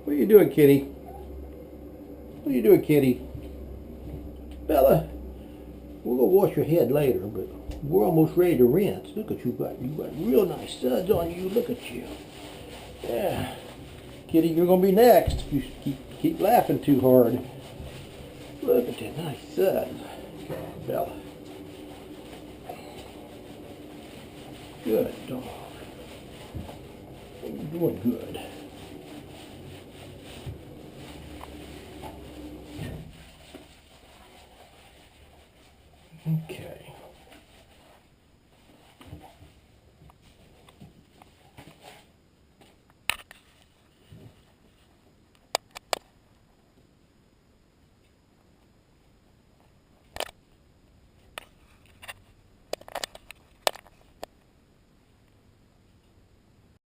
What are you doing, kitty? What are you doing, kitty? Bella, we're gonna wash your head later, but we're almost ready to rinse. Look at you got real nice suds on you. Look at you. Yeah, kitty, you're gonna be next. You keep laughing too hard. Look at that nice suds, Bella. Good dog. You're doing good.